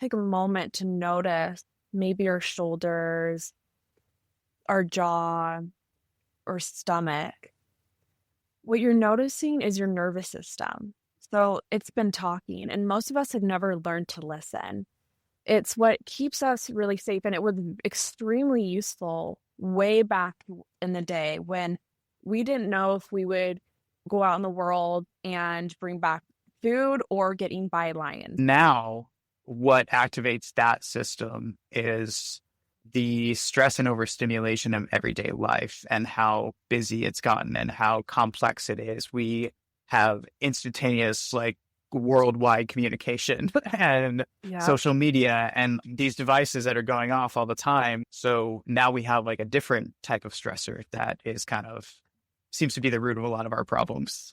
take a moment to notice maybe your shoulders, our jaw, or stomach, what you're noticing is your nervous system. So it's been talking, and most of us have never learned to listen. It's what keeps us really safe, and it was extremely useful way back in the day when we didn't know if we would go out in the world and bring back food or get eaten by lions. Now, what activates that system is the stress and overstimulation of everyday life and how busy it's gotten and how complex it is. We have instantaneous, worldwide communication and social media and these devices that are going off all the time. So now we have a different type of stressor that is seems to be the root of a lot of our problems.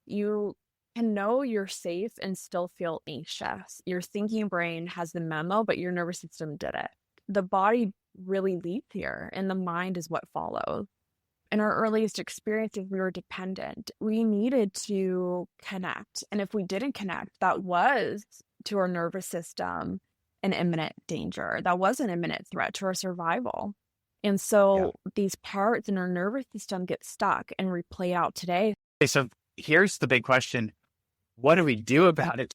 You can know you're safe and still feel anxious. Your thinking brain has the memo, but your nervous system did it. The body really leads here, and the mind is what follows. In our earliest experiences, we were dependent. We needed to connect. And if we didn't connect, that was to our nervous system an imminent danger. That was an imminent threat to our survival. And so these parts in our nervous system get stuck and we play out today. Okay, so here's the big question. What do we do about it?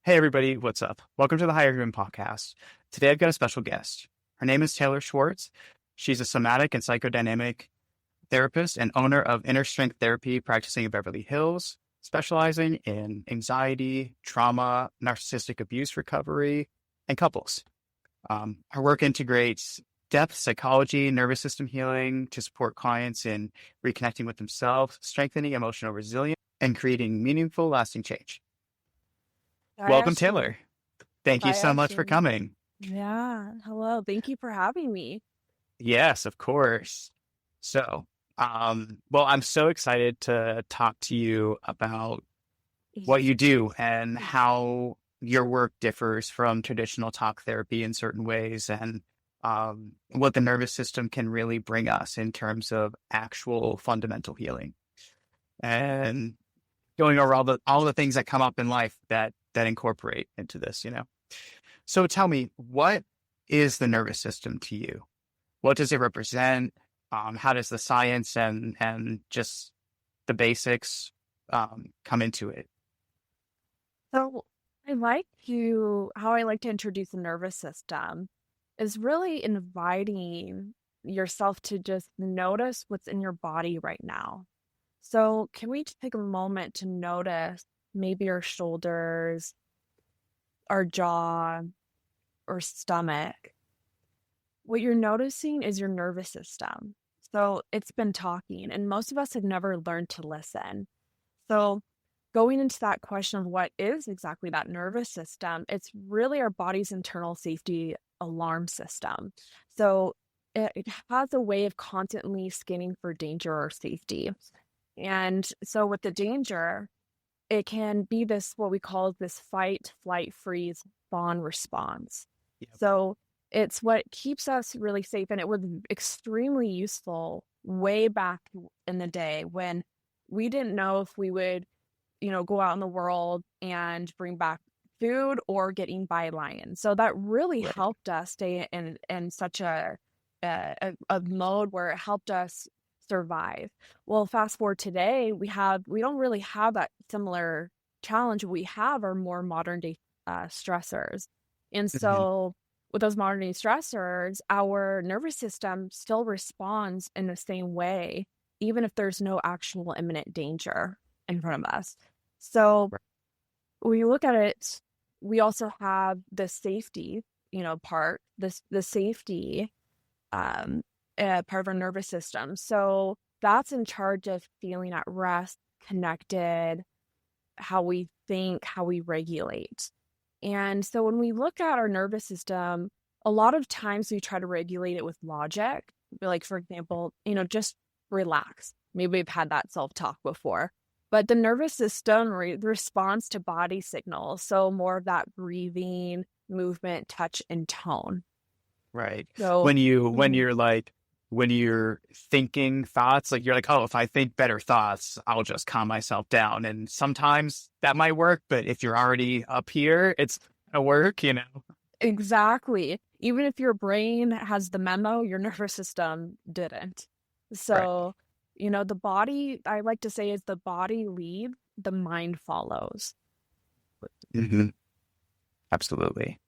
Hey everybody, what's up? Welcome to the Higher Human Podcast. Today I've got a special guest. Her name is Taylor Schwartz. She's a somatic and psychodynamic therapist and owner of Inner Strength Therapy practicing in Beverly Hills, specializing in anxiety, trauma, narcissistic abuse recovery, and couples. Her work integrates depth psychology, nervous system healing to support clients in reconnecting with themselves, strengthening emotional resilience, and creating meaningful, lasting change. Welcome, Taylor. Thank you so much for coming. Yeah. Hello. Thank you for having me. Yes, of course. So, I'm so excited to talk to you about what you do and how your work differs from traditional talk therapy in certain ways, and what the nervous system can really bring us in terms of actual fundamental healing, and going over all the things that come up in life that incorporate into this, So tell me, what is the nervous system to you? What does it represent? How does the science and just the basics come into it? So how I like to introduce the nervous system is really inviting yourself to just notice what's in your body right now. So can we take a moment to notice maybe your shoulders, our jaw, or stomach? What you're noticing is your nervous system. So it's been talking, and most of us have never learned to listen. So going into that question of what is exactly that nervous system, it's really our body's internal safety alarm system. So it has a way of constantly scanning for danger or safety. And so with the danger, it can be what we call this fight, flight, freeze, fawn response. Yep. So it's what keeps us really safe. And it was extremely useful way back in the day when we didn't know if we would, go out in the world and bring back food or get eaten by lions. So that really helped us stay in such a mode where it helped us survive. Well, fast forward today, we don't really have that similar challenge. What we have are more modern day stressors. And so with those modern day stressors, our nervous system still responds in the same way, even if there's no actual imminent danger in front of us. So when you look at it, we also have the safety, part, the safety part of our nervous system. So that's in charge of feeling at rest, connected, how we think, how we regulate. And so when we look at our nervous system, a lot of times we try to regulate it with logic. Like, for example, just relax. Maybe we've had that self-talk before. But the nervous system responds to body signals. So more of that breathing, movement, touch, and tone. Right. So, When mhm, you're like when you're thinking thoughts, like you're like, oh, if I think better thoughts, I'll just calm myself down. And sometimes that might work, but if you're already up here, it's not gonna work, you know? exactly. Even if your brain has the memo, your nervous system didn't. Right. So, the body, I like to say, is the body leads, the mind follows. Hmm. Absolutely.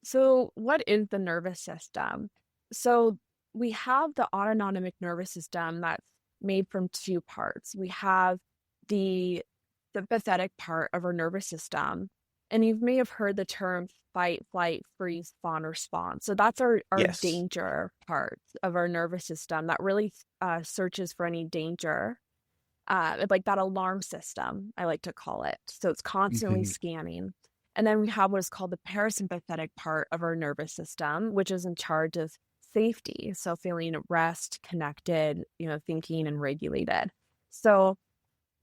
So, what is the nervous system? So, we have the autonomic nervous system that's made from two parts. We have the sympathetic part of our nervous system, and you may have heard the term fight, flight, freeze, fawn, response. So that's our Yes. danger part of our nervous system that really searches for any danger, like that alarm system, I like to call it. So it's constantly Hmm. scanning. And then we have what is called the parasympathetic part of our nervous system, which is in charge of safety. So feeling at rest, connected, thinking and regulated. So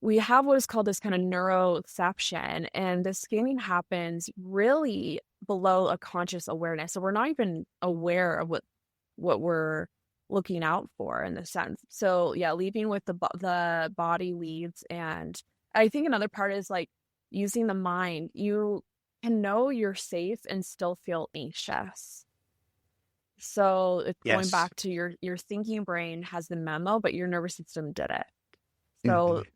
we have what is called this kind of neuroception, and the scanning happens really below a conscious awareness. So we're not even aware of what we're looking out for in the sense. So yeah, leaving with the body leads, and I think another part is like using the mind. You can know you're safe and still feel anxious. So it's going Yes. back to your thinking brain has the memo, but your nervous system did it. So Hmm.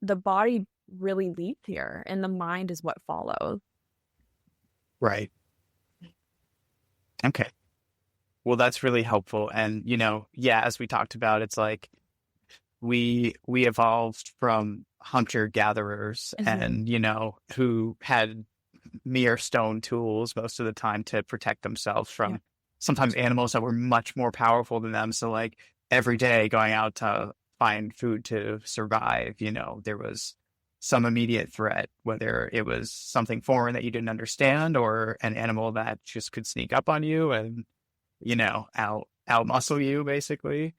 the body really leads here, and the mind is what follows. Right. Okay. Well, that's really helpful. And, yeah, as we talked about, it's like we evolved from hunter gatherers Mhm. and, who had mere stone tools most of the time to protect themselves Yeah. from sometimes animals that were much more powerful than them. So like every day going out to find food to survive, there was some immediate threat, whether it was something foreign that you didn't understand or an animal that just could sneak up on you and, out muscle you basically.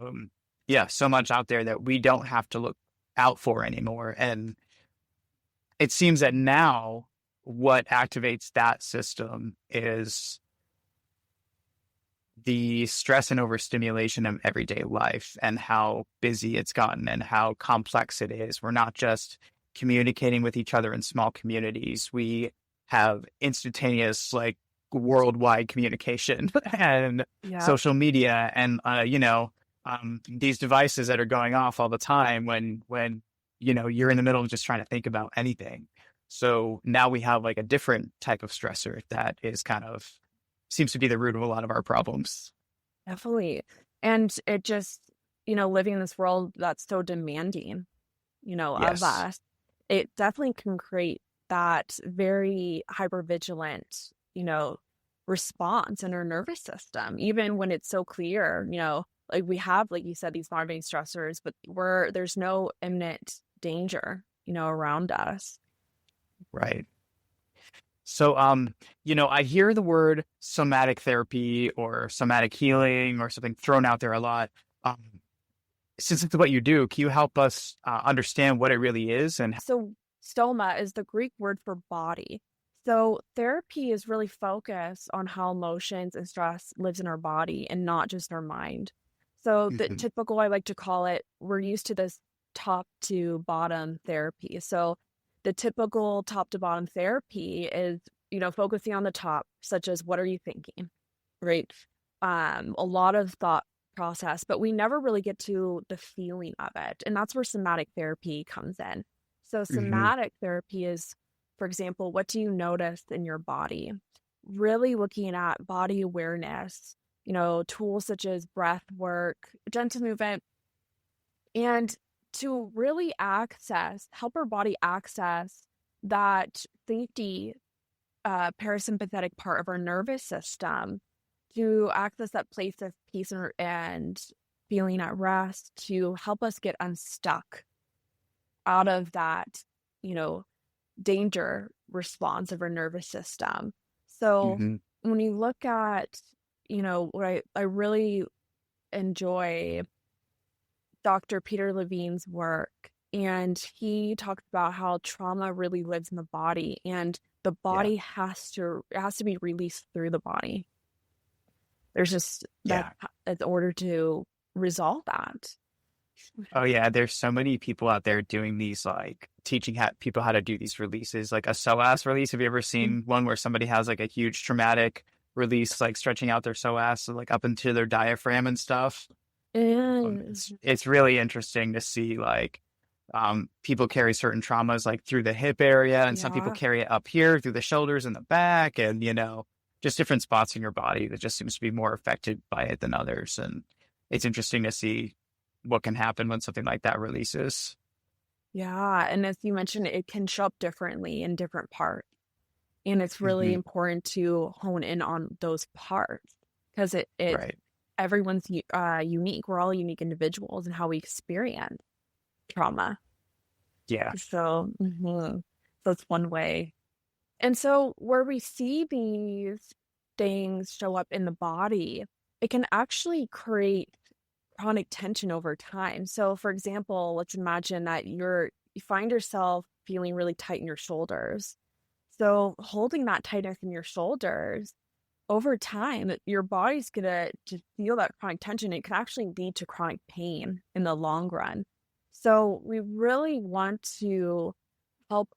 Um, yeah, so much out there that we don't have to look out for anymore. And it seems that now what activates that system is the stress and overstimulation of everyday life and how busy it's gotten and how complex it is. We're not just communicating with each other in small communities. We have instantaneous, like worldwide communication and Yeah. social media and, these devices that are going off all the time when, you're in the middle of just trying to think about anything. So now we have like a different type of stressor that is kind of seems to be the root of a lot of our problems. Definitely. And it just, living in this world that's so demanding, of Yes. us, it definitely can create that very hypervigilant, response in our nervous system, even when it's so clear, like we have, like you said, these motivating stressors, but there's no imminent danger, around us. Right. So, I hear the word somatic therapy or somatic healing or something thrown out there a lot. Um, since it's what you do, can you help us understand what it really is? And So, soma is the Greek word for body. So, therapy is really focused on how emotions and stress lives in our body and not just our mind. So, the Mhm. typical, I like to call it, we're used to this top to bottom therapy. So, the typical top to bottom therapy is, focusing on the top, such as what are you thinking, right? A lot of thought process, but we never really get to the feeling of it. And that's where somatic therapy comes in. So, Mhm. somatic therapy is, for example, what do you notice in your body? Really looking at body awareness, tools such as breath work, gentle movement, and to really help our body access that safety parasympathetic part of our nervous system to access that place of peace and feeling at rest to help us get unstuck out of that, you know, danger response of our nervous system. So Mhm. when you look at, what I really enjoy Dr. Peter Levine's work, and he talks about how trauma really lives in the body and the Yeah. body has to be released through the body. There's just that Yeah. in order to resolve that. Oh yeah, there's so many people out there doing these like teaching people how to do these releases, like a psoas release. Have you ever seen one where somebody has like a huge traumatic release, like stretching out their psoas like up into their diaphragm and stuff? Mm. It's really interesting to see like people carry certain traumas like through the hip area, and some people Yeah. carry it up here through the shoulders and the back, and just different spots in your body that just seems to be more affected by it than others. And it's interesting to see what can happen when something like that releases. Yeah. And as you mentioned, it can show up differently in different parts. And it's really Hmm. important to hone in on those parts because it Right. everyone's unique. We're all unique individuals in how we experience trauma. Yeah. So, so it's one way. And so where we see these things show up in the body, it can actually create chronic tension over time. So for example, let's imagine that you find yourself feeling really tight in your shoulders. So holding that tightness in your shoulders over time, your body's gonna just feel that chronic tension. It can actually lead to chronic pain in the long run. So we really want to help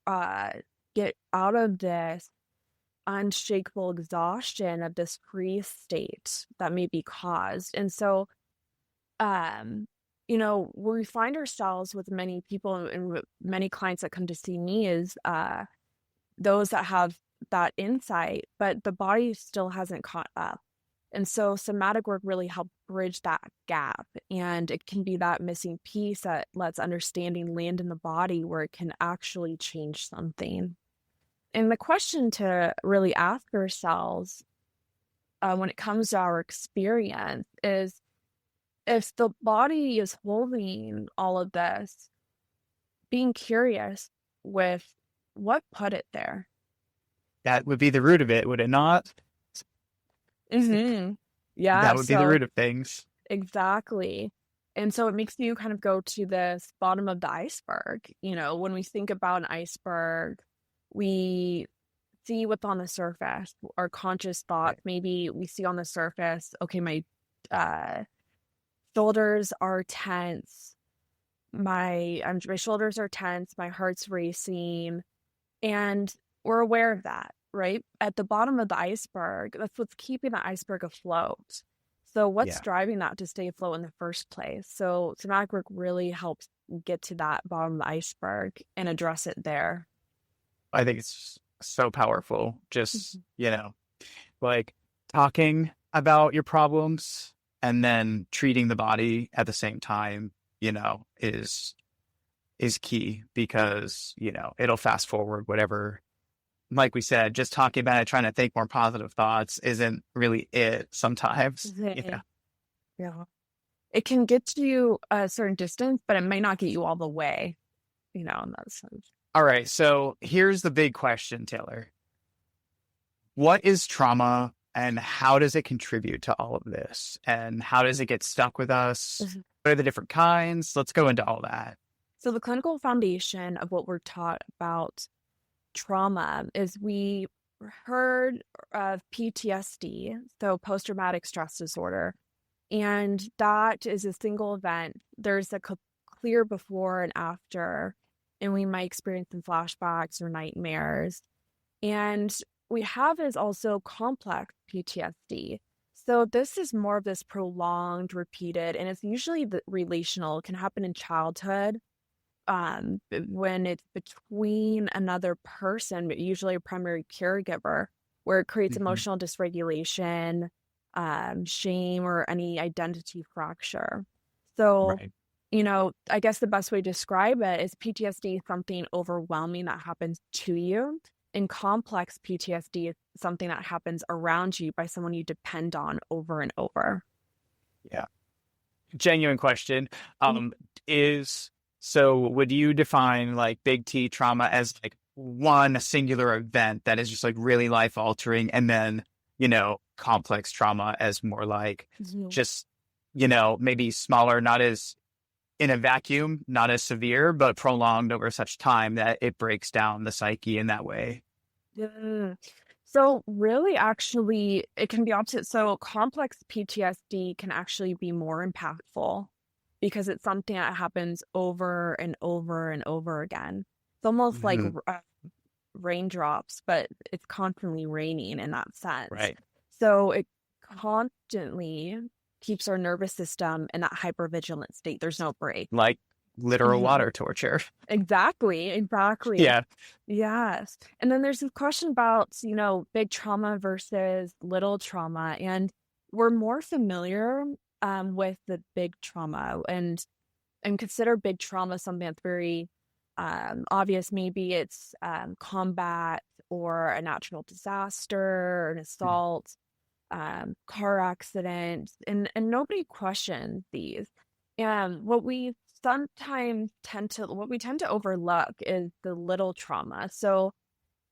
get out of this unshakable exhaustion of this freeze state that may be caused. And so, um, where we find ourselves with many people and many clients that come to see me is those that have that insight, but the body still hasn't caught up. And so somatic work really helps bridge that gap. And it can be that missing piece that lets understanding land in the body where it can actually change something. And the question to really ask ourselves when it comes to our experience is if the body is holding all of this, being curious with what put it there. That would be the root of it, would it not? Mm-hmm. That Yeah, would be the so root of things. exactly. And so it makes you kind of go to this bottom of the iceberg. When we think about an iceberg, we see what's on the surface, our conscious thoughts. Right. Maybe we see on the surface, okay, my uh, shoulders are tense. My shoulders are tense. My heart's racing. And we're aware of that, right? At the bottom of the iceberg, that's what's keeping the iceberg afloat. So what's Yeah. driving that to stay afloat in the first place? So somatic work really helps get to that bottom of the iceberg and address it there. I think it's so powerful. Just, Mhm. like talking about your problems and then treating the body at the same time, is key because, it'll fast forward whatever. Like we said, just talking about it, trying to think more positive thoughts isn't really it sometimes. Yeah. It can get you a certain distance, but it may not get you all the way, in that sense. All right. So here's the big question, Taylor. What is trauma and how does it contribute to all of this? And how does it get stuck with us? Mhm. What are the different kinds? Let's go into all that. So the clinical foundation of what we're taught about trauma is we heard of PTSD, so post-traumatic stress disorder, and that is a single event. There's a clear before and after, and we might experience some flashbacks or nightmares. And we have is also complex PTSD. So this is more of this prolonged, repeated, and it's usually relational. It can happen in childhood when it's between another person, but usually a primary caregiver, where it creates Mhm. emotional dysregulation, shame, or any identity fracture. So, Right. I guess the best way to describe it is PTSD is something overwhelming that happens to you, and complex PTSD is something that happens around you by someone you depend on over and over. Yeah. Genuine question. Is so would you define like big T trauma as like one singular event that is just like really life altering, and then, complex trauma as more like Mhm. just, maybe smaller, not as in a vacuum, not as severe, but prolonged over such time that it breaks down the psyche in that way? Yeah. So really, actually, it can be opposite. So complex PTSD can actually be more impactful because it's something that happens over and over and over again. It's almost like Mhm. raindrops, but it's constantly raining in that sense. Right. So it constantly keeps our nervous system in that hypervigilant state. There's no break. Like literal Mhm. water torture. Exactly, exactly. Yeah. Yes. And then there's this question about, big trauma versus little trauma. And we're more familiar with the big trauma and consider big trauma something that's very obvious. Maybe it's combat or a natural disaster or an Mm. assault, car accident, and nobody questions these. And what we tend to overlook is the little trauma. So,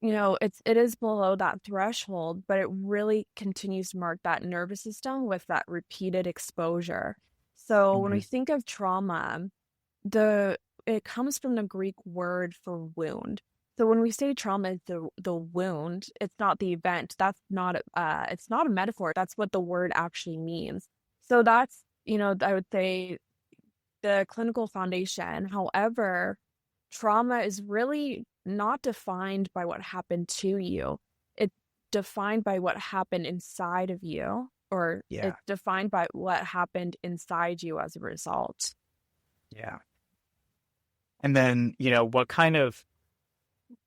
it is below that threshold, but it really continues to mark that nervous system with that repeated exposure. So when we Mhm. think of trauma, the it comes from the Greek word for wound. So when we say trauma is the wound, it's not the event. That's not it's not a metaphor. That's what the word actually means. So that's, I would say the clinical foundation. However, trauma is really not defined by what happened to you. It's defined by what happened inside of you, or Yeah. it's defined by what happened inside you as a result. Yeah. And then, what kind of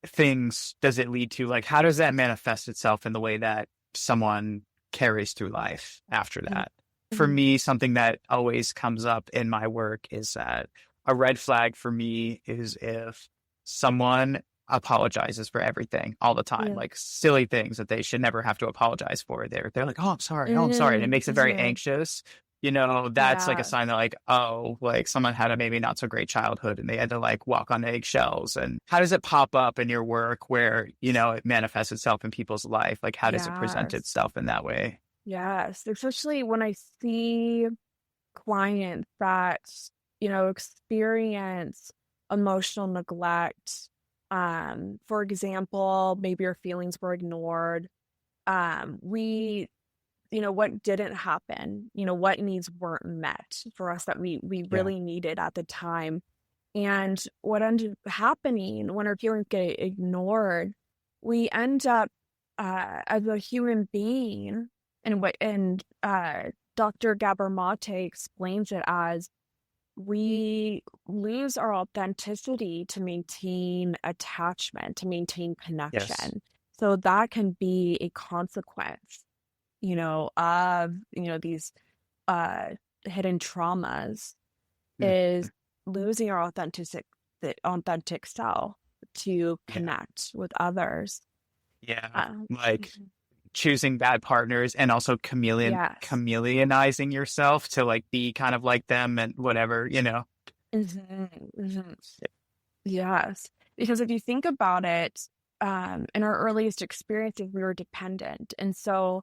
things does it lead to? Like, how does that manifest itself in the way that someone carries through life after Mhm. that? For Mhm. me, something that always comes up in my work is that a red flag for me is if someone apologizes for everything all the time, Yeah. like silly things that they should never have to apologize for. They're like, "Oh, I'm sorry. Oh, I'm sorry." And it Mhm. makes it very Mhm. anxious. That's like a Yeah. sign that like, oh, like someone had a maybe not so great childhood and they had to like walk on eggshells. And how does it pop up in your work where, it manifests itself in people's life? Like, how does it present Yes. itself in that way? Yes. Especially when I see clients that, experience emotional neglect. For example, maybe your feelings were ignored. We, what didn't happen, what needs weren't met for us that we Yeah. really needed at the time. And what ended up happening when our feelings get ignored, we end up as a human being, and Dr. Gabor Mate explains it as we lose our authenticity to maintain attachment, to maintain Yes. connection. So that can be a consequence, of, these uh hidden traumas Mm. is losing our the authentic self to Yeah. connect with others. Yeah. Um, Like choosing bad partners and also yes. chameleonizing yourself to like be kind of like them and whatever. Mhm, mhm. Yes. Because if you think about it, in our earliest experiences, we were dependent. And so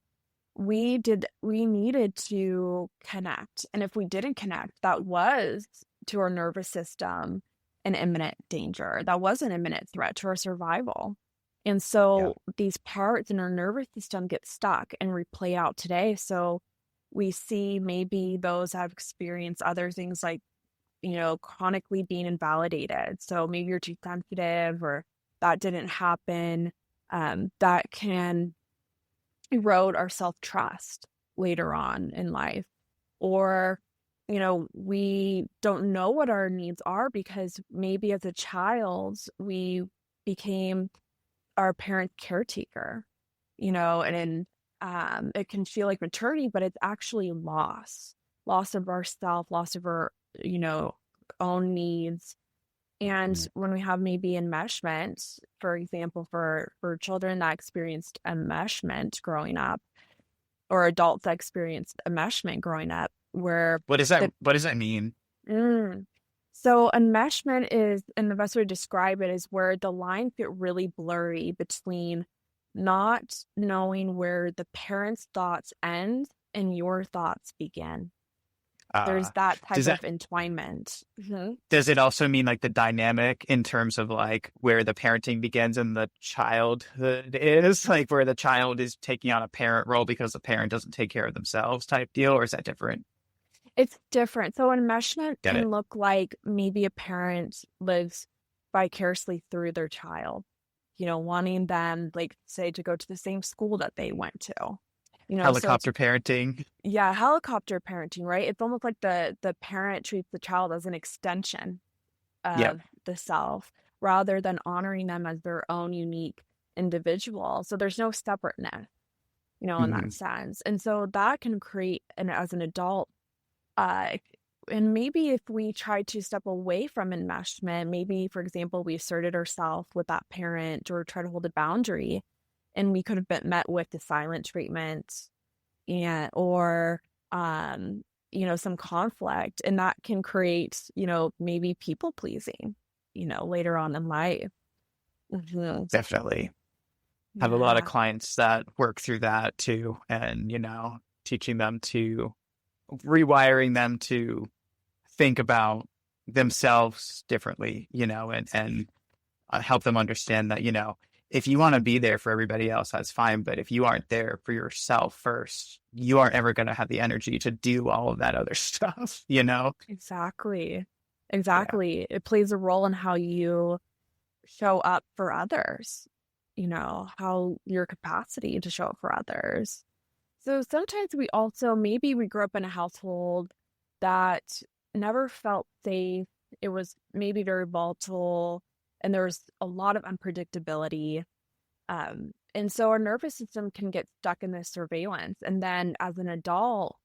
we needed to connect. And if we didn't connect, that was to our nervous system an imminent danger. That was an imminent threat to our survival. And Yeah. so these parts in our nervous system get stuck and replay out today. So we see maybe those that have experienced other things like, chronically being invalidated. So maybe you're too sensitive or that didn't happen. That can erode our self-trust later on in life. Or, we don't know what our needs are because maybe as a child, we became our parent caretaker, and it can feel like maturity, but it's actually loss of ourself, loss of our, you know, own needs. And Mhm. when we have maybe enmeshment, for example, for children that experienced enmeshment growing up, or adults that experienced enmeshment growing up, where the What does that mean? mm, so enmeshment is, and the best way to describe it is where the lines get really blurry between not knowing where the parent's thoughts end and your thoughts begin. there's Uh, that type does of that entwinement. Mhm. does it also mean like the dynamic in terms of like where the parenting begins and the childhood is, like where the child is taking on a parent role because the parent doesn't take care of themselves type deal, or is that different? It's different. So enmeshment Get it? can look like maybe a parent lives vicariously through their child, wanting them, like, say, to go to the same school that they went to. So it's, Helicopter parenting. yeah, helicopter parenting, right? It's almost like the parent treats the child as an extension Yep. of the self rather than honoring them as their own unique individual. So there's no separateness, in Hmm. that sense. And so that can create, and as an adult, uh, and maybe if we try to step away from enmeshment, maybe, for example, we asserted ourselves with that parent or try to hold a boundary, and we could have been met with the silent treatment or some conflict, and that can create, maybe people pleasing, later on in life. Mhm. Definitely. Have a lot of Yeah, clients that work through that too, and teaching them to rewiring them to think about themselves differently, and help them understand that, if you want to be there for everybody else, that's fine. But if you aren't there for yourself first, you aren't ever going to have the energy to do all of that other stuff. exactly. Yeah. Exactly. It plays a role in how you show up for others, how your capacity to show up for others. So sometimes maybe we grew up in a household that never felt safe. It was maybe very volatile and there was a lot of unpredictability. And so our nervous system can get stuck in this surveillance. And then as an adult,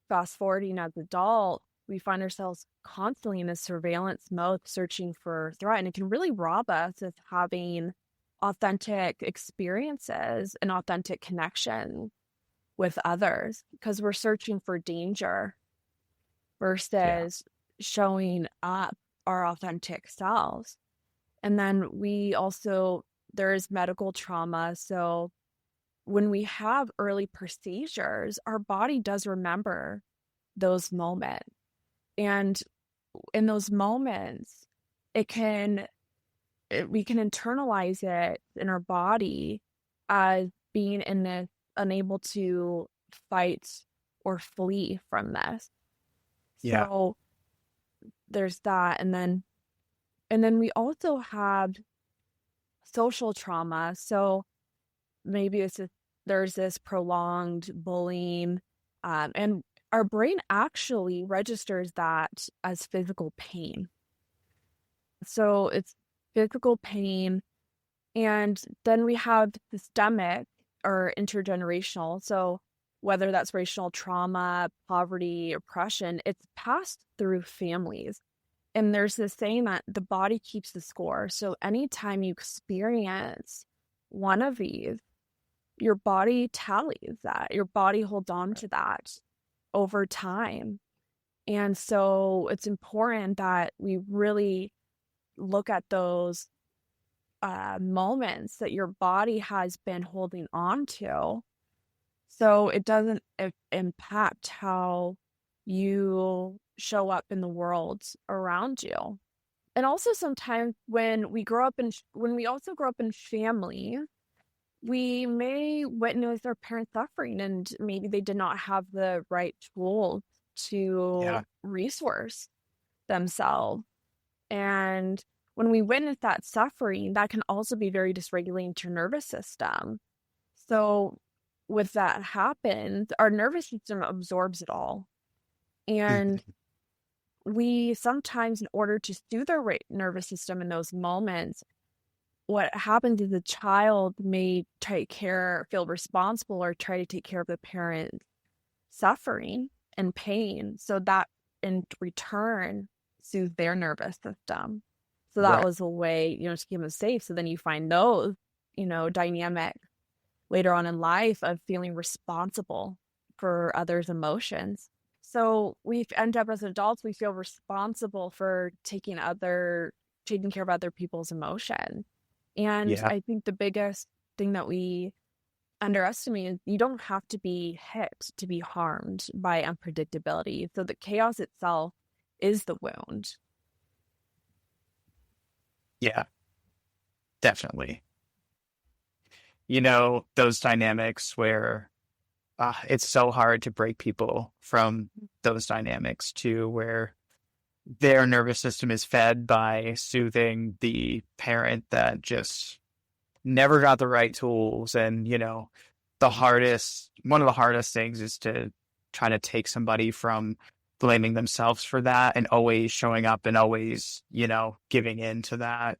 fast forwarding as an adult, we find ourselves constantly in this surveillance mode, searching for threat. And it can really rob us of having authentic experiences and authentic connection with others because we're searching for danger Yeah. versus showing up our authentic selves. And then there is medical trauma. So when we have early procedures, our body does remember those moments. And in those moments, it can we can internalize it in our body as being in this unable to fight or flee from this. Yeah. So there's that. And then we also have social trauma. So maybe there's this prolonged bullying, and our brain actually registers that as physical pain. So it's physical pain. And then we have systemic or intergenerational. So whether that's racial trauma, poverty, oppression, it's passed through families. And there's this saying that the body keeps the score. So anytime you experience one of these, your body tallies that. Your body holds on to that over time. And so it's important that we really look at those moments that your body has been holding on to so it doesn't impact how you show up in the world around you. And also sometimes when we also grow up in family, we may witness our parents suffering and maybe they did not have the right tools to Yeah. resource themselves. And when we witness that suffering, that can also be very dysregulating to your nervous system. So, with that happens, our nervous system absorbs it all. And Mhm. we sometimes, in order to soothe our nervous system in those moments, what happens is the child may feel responsible, or try to take care of the parent's suffering and pain. So that in return soothe their nervous system. So that Right. was a way, to keep them safe. So then you find those, dynamic later on in life of feeling responsible for others' emotions. So we end up as adults, we feel responsible for taking care of other people's emotion. And Yeah. I think the biggest thing that we underestimated. You don't have to be hit to be harmed by unpredictability. So the chaos itself is the wound. Yeah, definitely. Those dynamics where it's so hard to break people from those dynamics to where their nervous system is fed by soothing the parent that just never got the right tools. And, one of the hardest things is to try to take somebody from blaming themselves for that and always showing up and always, giving in to that.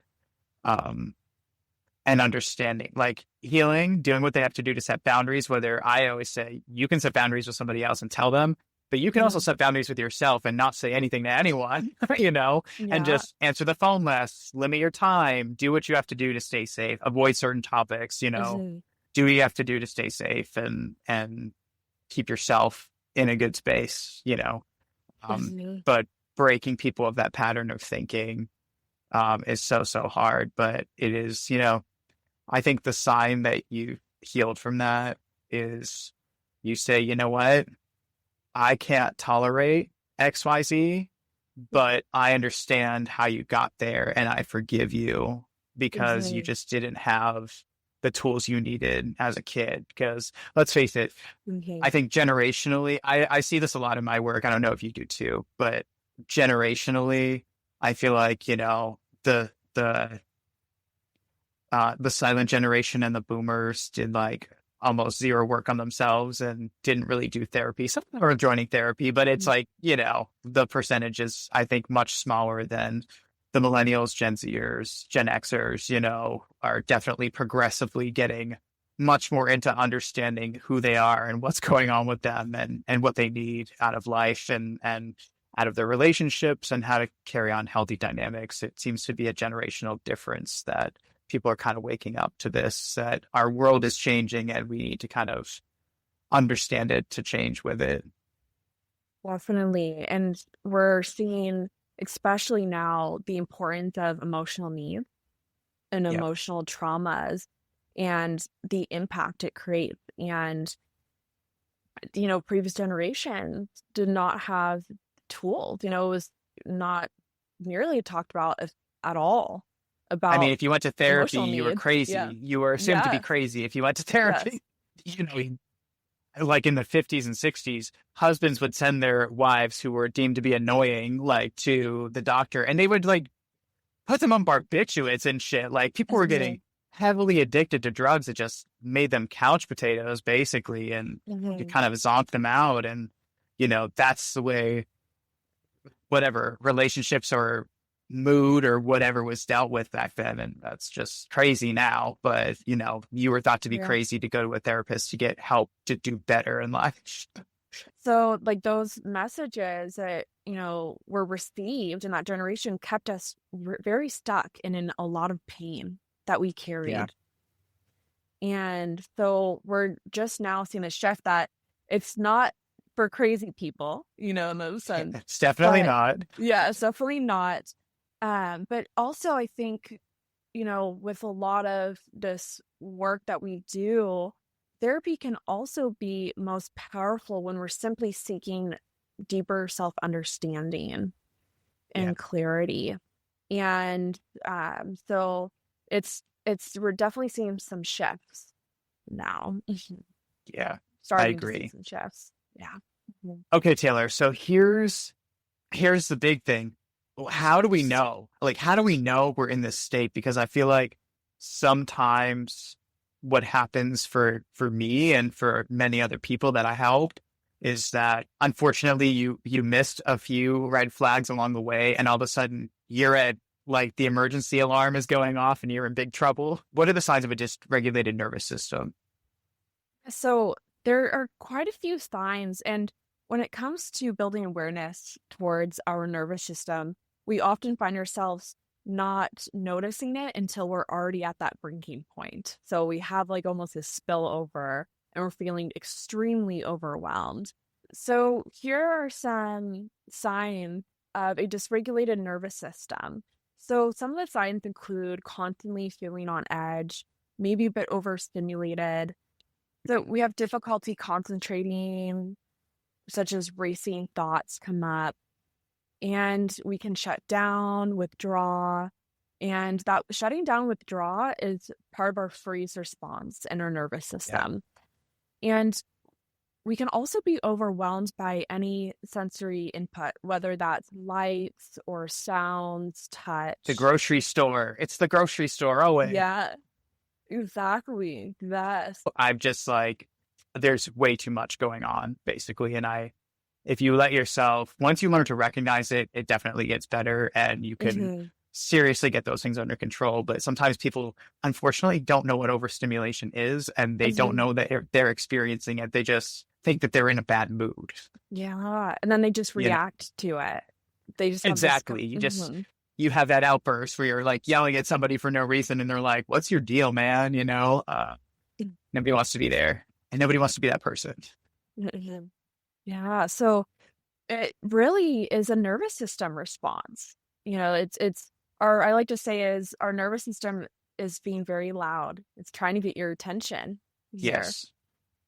And understanding, like healing, doing what they have to do to set boundaries, whether I always say you can set boundaries with somebody else and tell them, but you can also set boundaries with yourself and not say anything to anyone, and Yeah. just answer the phone less, limit your time, do what you have to do to stay safe, avoid certain topics, do what you have to do to stay safe and keep yourself in a good space, but breaking people of that pattern of thinking is so, so hard. But it is, I think the sign that you healed from that is you say, you know what? I can't tolerate XYZ, but I understand how you got there and I forgive you because you just didn't have the tools you needed as a kid. Because let's face it, I think generationally, I see this a lot in my work. I don't know if you do too, but generationally, I feel like, the silent generation and the boomers did like almost zero work on themselves and didn't really do therapy. Some of them are joining therapy, but it's like, the percentage is, I think, much smaller than the millennials, Gen Zers, Gen Xers, are definitely progressively getting much more into understanding who they are and what's going on with them and what they need out of life and out of their relationships and how to carry on healthy dynamics. It seems to be a generational difference that people are kind of waking up to this, that our world is changing and we need to kind of understand it to change with it. Definitely. And we're seeing, especially now, the importance of emotional needs and Yep. emotional traumas and the impact it creates. And, previous generations did not have tools. It was not nearly talked about at all I mean, about if you went to therapy, emotional you were needs. crazy. Yeah. You were assumed to be Yes. crazy if you went to Yes. therapy. Like in the 50s and 60s, husbands would send their wives who were deemed to be annoying, like to the doctor, and they would like put them on barbiturates and shit. Like people were getting heavily addicted to drugs that just made them couch potatoes, basically, and you kind of zonked them out. And, that's the way whatever relationships or mood or whatever was dealt with back then. And that's just crazy now. But, you were thought to be crazy to go to a therapist to get help to do better in life. So like those messages that, were received in that generation kept us very stuck and in a lot of pain that we carried. Yeah. And so we're just now seeing a shift that it's not for crazy people, in those sense. It's definitely not. Yeah, it's definitely not. But also I think, with a lot of this work that we do, therapy can also be most powerful when we're simply seeking deeper self-understanding and clarity. And so it's we're definitely seeing some shifts now. Yeah, Starting I agree. to see some shifts. Yeah. Okay, Taylor. So here's the big thing. How do we know? Like, how do we know we're in this state? Because I feel like sometimes what happens for me and for many other people that I helped is that unfortunately you missed a few red flags along the way, and all of a sudden you're at like the emergency alarm is going off and you're in big trouble. What are the signs of a dysregulated nervous system? So there are quite a few signs, and when it comes to building awareness towards our nervous system, we often find ourselves not noticing it until we're already at that breaking point. So we have like almost a spillover and we're feeling extremely overwhelmed. So here are some signs of a dysregulated nervous system. So some of the signs include constantly feeling on edge, maybe a bit overstimulated, So we have difficulty concentrating, such as racing thoughts come up, and we can shut down, withdraw. And that shutting down, withdraw is part of our freeze response in our nervous Yeah. system. And we can also be overwhelmed by any sensory input, whether that's lights or sounds, The touch. grocery store. It's the grocery store. Oh, wait. Yeah, exactly. Yes. I'm just like, there's way too much going on, basically. And if you let yourself, once you learn to recognize it, it definitely gets better and you can Mhm. seriously get those things under control. But sometimes people, unfortunately, don't know what overstimulation is and they don't Mhm. know that they're experiencing it. They just think that they're in a bad mood. Yeah. And then they just You know, react to it. They just have this. exactly. Mhm. You have that outburst where you're like yelling at somebody for no reason and they're like, what's your deal, man? Nobody wants to be there and nobody wants to be that person. Mhm. Yeah. So it really is a nervous system response. It's our, I like to say is our nervous system is being very loud. It's trying to get your attention here. Yes.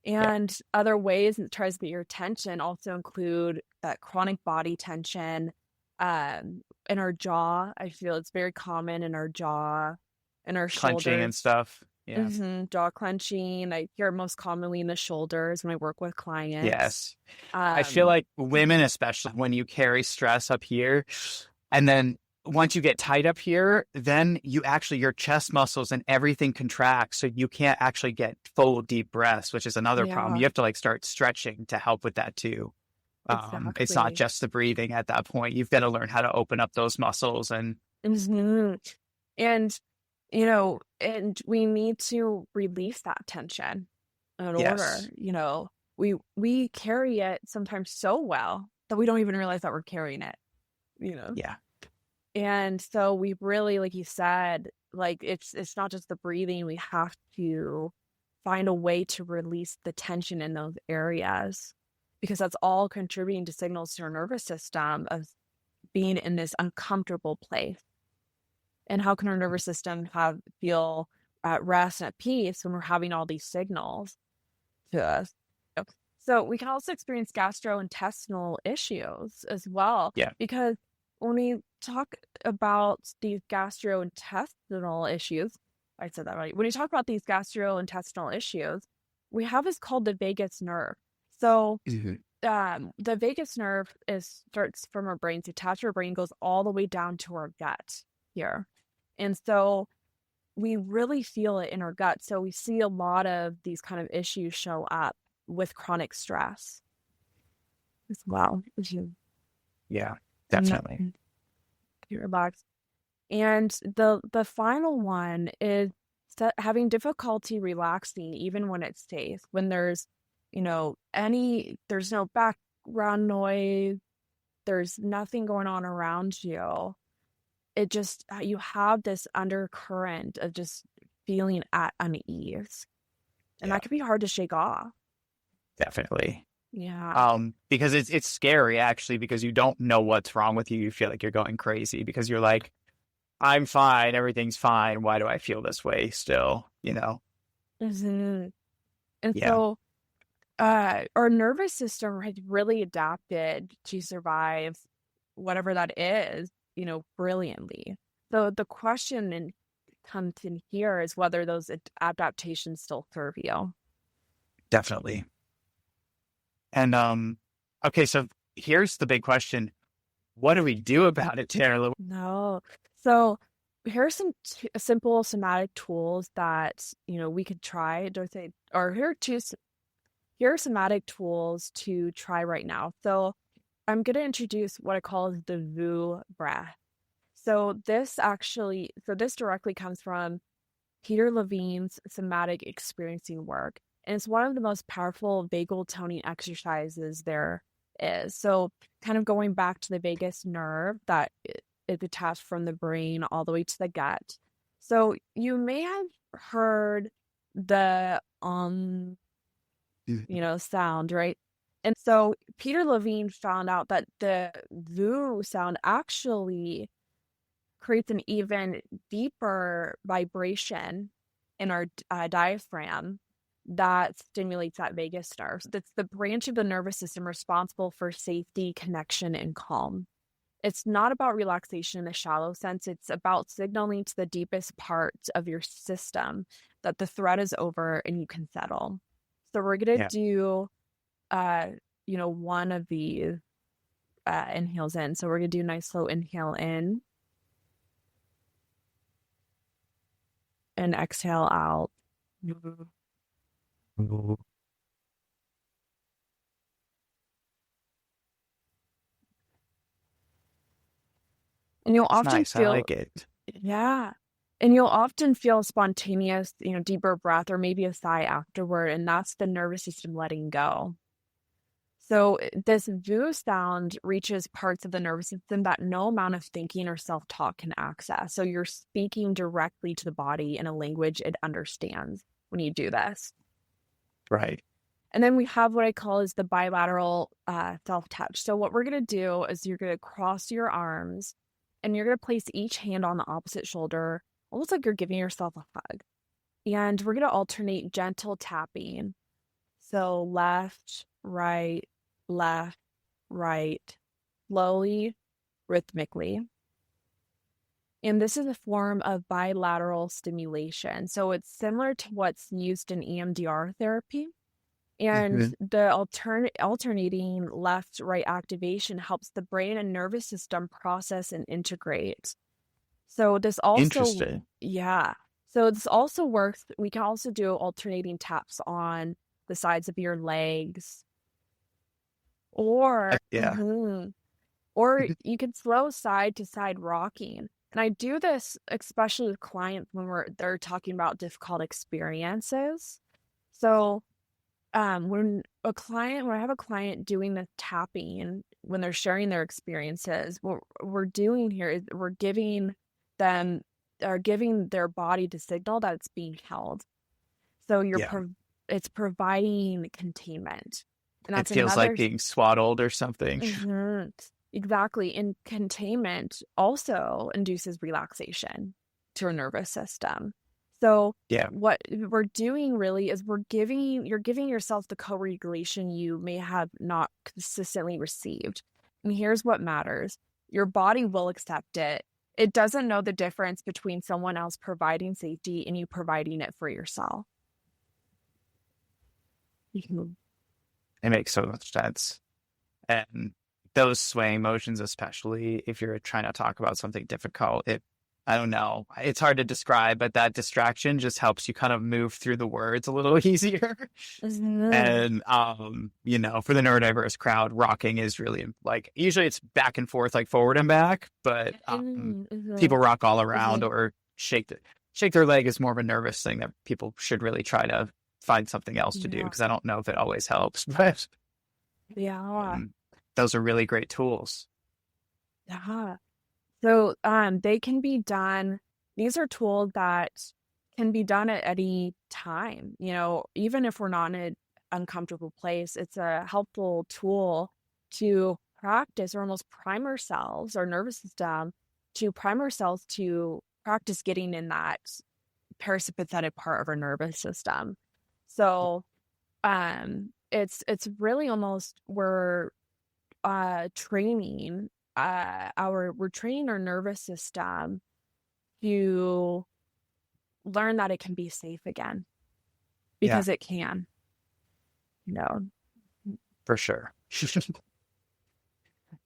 Yeah. And other ways it tries to get your attention also include that chronic body tension, in our jaw. I feel it's very common in our jaw, in our Clenching shoulders. and stuff. Yeah. Jaw clenching. I hear it most commonly in the shoulders when I work with clients. Yes. I feel Um, like women, especially when you carry stress up here, and then once you get tight up here, then your chest muscles and everything contracts. So you can't actually get full deep breaths, which is another problem. yeah, You have to like start stretching to help with that too. It's not exactly. just the breathing at that point. You've got to learn how to open up those muscles and Mhm. And, and we need to release that tension in order, yes. we carry it sometimes so well that we don't even realize that we're carrying it, you know? Yeah. And so we really, like you said, like it's not just the breathing, we have to find a way to release the tension in those areas because that's all contributing to signals to our nervous system of being in this uncomfortable place. And how can our nervous system feel at rest and at peace when we're having all these signals to us? So we can also experience gastrointestinal issues as well, Yeah. because when we talk about these gastrointestinal issues, I said that right. When we talk about these gastrointestinal issues, we have is called the vagus nerve. So Mhm. the vagus nerve starts from our brain, it's attached to our brain, goes all the way down to our gut here. And so we really feel it in our gut. So we see a lot of these kind of issues show up with chronic stress as well. Yeah. No, Definitely. you relax. And the final one is having difficulty relaxing even when it's safe. When there's no background noise, there's nothing going on around you. It just you have this undercurrent of just feeling at unease, and Yeah. that can be hard to shake off. Definitely. Yeah. Because it's scary actually, because you don't know what's wrong with you. You feel like you're going crazy because you're like, I'm fine, everything's fine. Why do I feel this way still? Mhm. And Yeah, so our nervous system has really adapted to survive whatever that is, brilliantly. So the question comes in here is whether those adaptations still serve you. definitely. And okay, so here's the big question. What do we do about it, Taylor? No. So here are some simple somatic tools that, we could try. Dorothy, or here are somatic tools to try right now. So I'm going to introduce what I call the VU breath. So this directly comes from Peter Levine's somatic experiencing work. And it's one of the most powerful vagal toning exercises there is. So, kind of going back to the vagus nerve that is attached from the brain all the way to the gut. So, you may have heard the sound, right? And so Peter Levine found out that the VU sound actually creates an even deeper vibration in our diaphragm. that stimulates that vagus nerve. That's the branch of the nervous system responsible for safety, connection, and calm. It's not about relaxation in a shallow sense. It's about signaling to the deepest parts of your system that the threat is over and you can settle. So we're going to Yeah. do, one of these inhales in. So we're going to do a nice slow inhale in and exhale out. And you'll It's often nice. I feel, like it. yeah. And you'll often feel spontaneous, deeper breath or maybe a sigh afterward. And that's the nervous system letting go. So this VU sound reaches parts of the nervous system that no amount of thinking or self-talk can access. So you're speaking directly to the body in a language it understands when you do this. Right. And then we have what I call is the bilateral self-touch. So what we're going to do is you're going to cross your arms and you're going to place each hand on the opposite shoulder, almost like you're giving yourself a hug. And we're going to alternate gentle tapping. So left, right, slowly, rhythmically. And this is a form of bilateral stimulation. So it's similar to what's used in EMDR therapy. And Mhm. the alternating left-right activation helps the brain and nervous system process and integrate. So this also, Interesting. yeah. So this also works. We can also do alternating taps on the sides of your legs, or Yeah. or you can slow side to side rocking. And I do this especially with clients when they're talking about difficult experiences. So when I have a client doing the tapping, when they're sharing their experiences, what we're doing here is we're giving them or giving their body to signal that it's being held. So Yeah. it's providing containment. And It that's feels like another. being swaddled or something. Mhm. Exactly. And containment also induces relaxation to our nervous system. So Yeah. what we're doing really is you're giving yourself the co-regulation you may have not consistently received. And here's what matters. Your body will accept it. It doesn't know the difference between someone else providing safety and you providing it for yourself. Mhm. It makes so much sense. And those swaying motions, especially if you're trying to talk about something difficult, I don't know, it's hard to describe, but that distraction just helps you kind of move through the words a little easier. Mhm. And, for the neurodiverse crowd, rocking is really like, usually it's back and forth, like forward and back, but Mhm. people Mhm. rock all around Mhm. or shake their leg is more of a nervous thing that people should really try to find something else to do Yeah. because I don't know if it always helps, but Yeah. um, those are really great tools. Yeah. So, they can be done. These are tools that can be done at any time, even if we're not in an uncomfortable place. It's a helpful tool to practice or almost prime ourselves, our nervous system, to prime ourselves to practice getting in that parasympathetic part of our nervous system. So, it's really almost training we're training our nervous system to learn that it can be safe again Yeah, because it can, you know. for sure.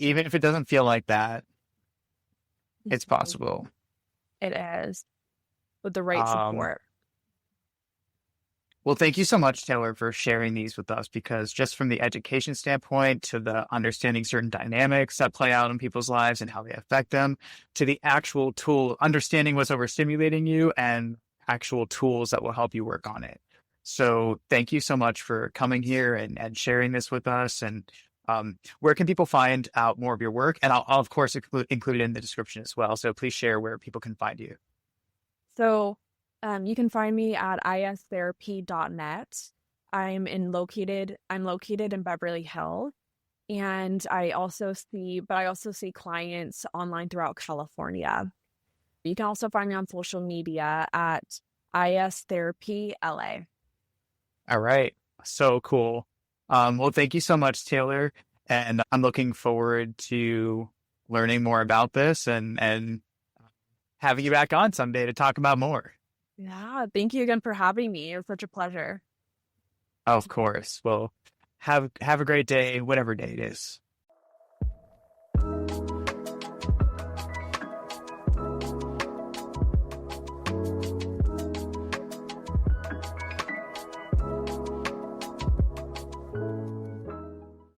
Even if it doesn't feel like that, it's Mhm. possible. It is with the right Um, support. well, thank you so much, Taylor, for sharing these with us because just from the education standpoint to the understanding certain dynamics that play out in people's lives and how they affect them, to the actual tool, understanding what's overstimulating you and actual tools that will help you work on it. So thank you so much for coming here and sharing this with us. And where can people find out more of your work? And I'll of course, include it in the description as well. So please share where people can find you. So you can find me at istherapy.net. I'm located in Beverly Hills. And I also see clients online throughout California. You can also find me on social media at IS Therapy LA. All right. So cool. Well, thank you so much, Taylor. And I'm looking forward to learning more about this and having you back on someday to talk about more. Yeah, thank you again for having me. It was such a pleasure. Of course. Well, have a great day, whatever day it is.